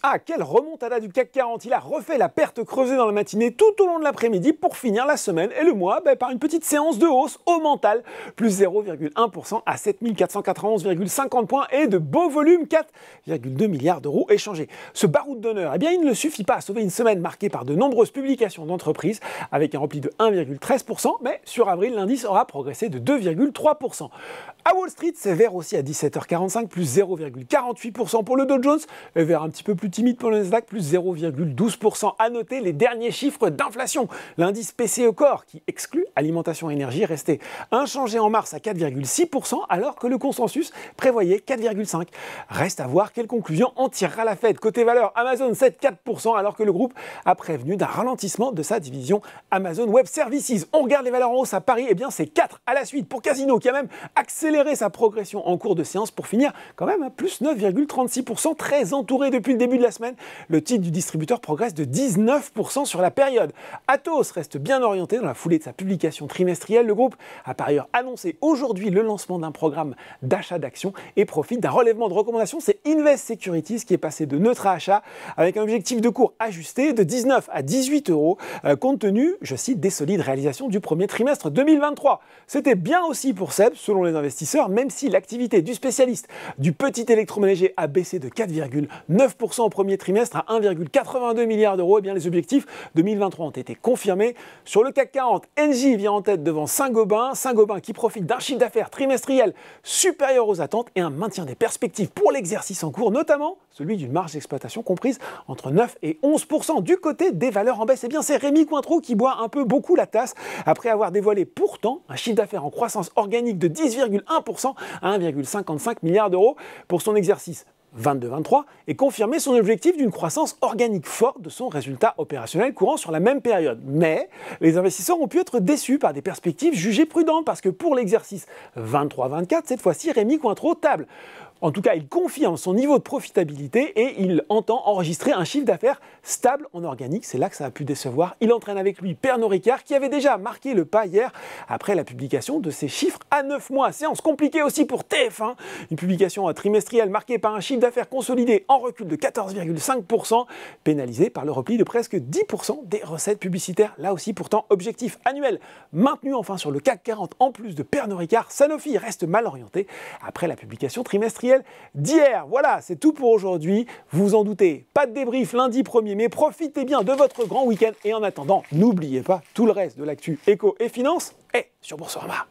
Ah, quelle remontada du CAC 40. Il a refait la perte creusée dans la matinée tout au long de l'après-midi pour finir la semaine et le mois par une petite séance de hausse au mental, plus 0,1% à 7491,50 points et de beaux volumes, 4,2 milliards d'euros échangés. Ce baroud d'honneur, il ne suffit pas à sauver une semaine marquée par de nombreuses publications d'entreprises avec un repli de 1,13%, mais sur avril, l'indice aura progressé de 2,3%. À Wall Street, c'est vert aussi à 17h45, plus 0,48% pour le Dow Jones, et vert un petit peu plus timide pour le Nasdaq, plus 0,12%. À noter les derniers chiffres d'inflation. L'indice PCE Core, qui exclut alimentation et énergie, est resté inchangé en mars à 4,6%, alors que le consensus prévoyait 4,5%. Reste à voir quelle conclusion en tirera la Fed. Côté valeur, Amazon 7,4%, alors que le groupe a prévenu d'un ralentissement de sa division Amazon Web Services. On regarde les valeurs en hausse à Paris, c'est 4 à la suite pour Casino, qui a même accéléré sa progression en cours de séance pour finir quand même à plus 9,36%, très entouré depuis le début de la semaine. Le titre du distributeur progresse de 19% sur la période. Atos reste bien orienté dans la foulée de sa publication trimestrielle. Le groupe a par ailleurs annoncé aujourd'hui le lancement d'un programme d'achat d'actions et profite d'un relèvement de recommandation. C'est Invest Securities qui est passé de neutre à achat avec un objectif de cours ajusté de 19 à 18 euros, compte tenu, je cite, des solides réalisations du premier trimestre 2023. C'était bien aussi pour SEB, selon les investisseurs, même si l'activité du spécialiste du petit électroménager a baissé de 4,9% au premier trimestre à 1,82 milliard d'euros, les objectifs 2023 ont été confirmés. Sur le CAC 40, Engie vient en tête devant Saint-Gobain qui profite d'un chiffre d'affaires trimestriel supérieur aux attentes et un maintien des perspectives pour l'exercice en cours, notamment celui d'une marge d'exploitation comprise entre 9 et 11%. Du côté des valeurs en baisse, c'est Rémy Cointreau qui boit un peu beaucoup la tasse après avoir dévoilé pourtant un chiffre d'affaires en croissance organique de 10,1% à 1,55 milliard d'euros pour son exercice 22-23 et confirmer son objectif d'une croissance organique forte de son résultat opérationnel courant sur la même période. Mais les investisseurs ont pu être déçus par des perspectives jugées prudentes parce que pour l'exercice 23-24, cette fois-ci, Rémy Cointreau table. En tout cas, il confirme son niveau de profitabilité et il entend enregistrer un chiffre d'affaires stable en organique. C'est là que ça a pu décevoir. Il entraîne avec lui Pernod Ricard qui avait déjà marqué le pas hier après la publication de ses chiffres à 9 mois. Séance compliquée aussi pour TF1. Une publication trimestrielle marquée par un chiffre d'affaires consolidé en recul de 14,5%, pénalisé par le repli de presque 10% des recettes publicitaires. Là aussi, pourtant, objectif annuel maintenu enfin sur le CAC 40 en plus de Pernod Ricard. Sanofi reste mal orienté après la publication trimestrielle d'hier. Voilà, c'est tout pour aujourd'hui. Vous vous en doutez, pas de débrief lundi 1er mai. Profitez bien de votre grand week-end et en attendant, n'oubliez pas tout le reste de l'actu éco et finance est sur Boursorama.